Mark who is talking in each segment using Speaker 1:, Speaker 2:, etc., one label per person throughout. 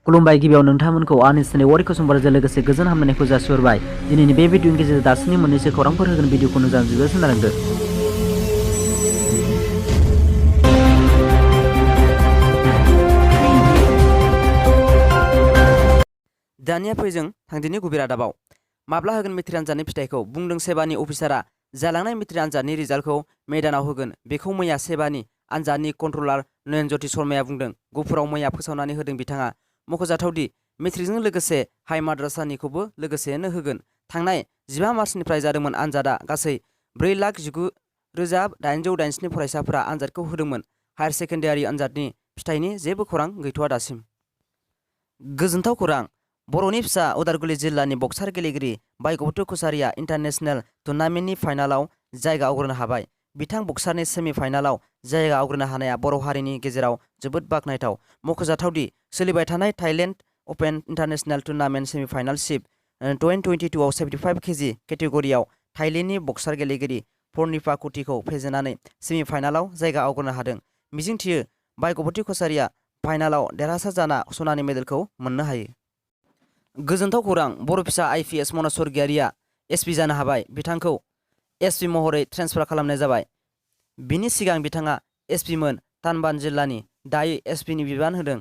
Speaker 1: खुलुमबाय गिबियाव नोंथांमोनखौ आंनि चेनेल वारिखौ समबारजों लोगोसे गोजोन हामलायनायखौ जासिहरबाय। दिनैनि बे भिडिअनि गेजेरजों दासिमनि मोननैसो खौरांफोर होगोन भिडिअखौ मोजां जोबोद खोनालांदो।
Speaker 2: दानिया फै जों थांदिनि गुबै रादाबाव। माब्ला होगोन मेट्रिक आनजादनि फिथाइखौ बुंदों सेबानि अफिसारा। जालांनाय मेट्रिक आनजादनि रिजाल्टखौ मेदानाव होगोन। बेखौ मैया सेबानि आनजादनि कन्ट्रलार नयनज्योति शर्माया बुंदों। गुफुराव मैया फोसावनानै होदों बिथाङा। मख'जाथावदि मेट्रिकजों लोगोसे हाइ माद्रासानिखौबो लोगोसेनो होगोन। थांनाय 15 मार्चनिफ्राय जादोंमोन आनजादा। गासै 4,19,887 फरायसाफोरा आनजादखौ होदोंमोन। हायार सेकेन्डारि आनजादनि फिथाइनि जेबो खौरां गैथ'वा दासिम। गोजोनथाव खौरां। बर'नि फिसा उदालगुरि जिल्लानि बक्सार गेलेगिरि बोदो कसारिया इन्टारनेशनेल टुर्नामेन्टनि फाइनालाव जायगा आवग्रिनो हाबाय। बिथां बक्सारनि सेमि फाइनालाव जायगा आवग्रिनो हानाया बर' हारिनि गेजेराव जोबोद बाखनायथाव। मख'जाथावदि सोलिबाय थानाय थाइलेन्ड अपेन इन्टारनेशनेल टुर्नामेन्ट सेमि फाइनालशिप 2022 आव 75 केजि केटेगरियाव थाइलेन्डनि बक्सार गेलेगिरि पर्निपा क'टिखौ फेजेननानै सेमि फाइनालाव जायगा आवग्रिनो हादों। मिजिंथियो बोदो कसारिया फाइनालाव देरहासार जाना सनानि मेडेलखौ मोननो हायो। गोजोनथाव खौरां। बर' फिसा IPS मनज स्वरगयारिया SP जानो हाबाय। बिथांखौ SP महरै ट्रेन्सफार खालामनाय जाबाय। बिनि सिगां बिथाङा SP मोन तानबान जिल्लानि, दायो SPनि बिबान होदों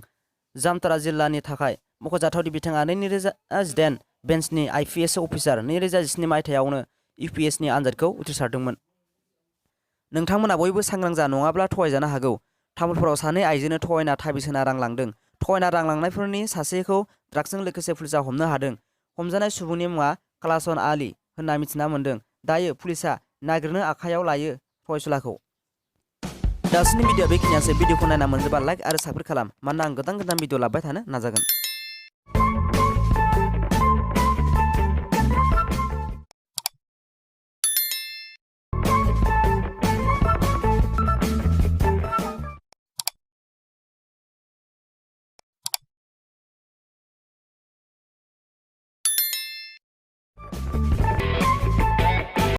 Speaker 2: जामतारा जिल्लानि थाखाय। मख'जाथावदि बिथाङा 2018 बेन्चनि IPS अफिसार 2017 मायथाइयावनो UPSनि आनजादखौ उथ्रिसारदोंमोन। नोंथांमोना बयबो सांग्रां जा नङाब्ला थगायजानो हागौ। तामुलपुराव सानै आइजोनो थगायना थाबिस होना रां लांदों। थगायना रां लांनायफोरनि सासेखौ ड्राग्सजों लोगोसे पुलिसआ हमनो हादों। हमजानाय सुबुंनि मुङा कालासन आली होनना मिथिना मोन्दों। दायो पुलिसआ नागिरनो आखायाव लायो फरायसुलाखौ। दासिमनि भिडिअ बेखिनियानोसै। भिडिअखौ नायना मोनजोबा लाइक आरो साबस्क्राइब खालाम, मानोना आं गोदान भिडिअ लाबोबाय थानो नाजागोन।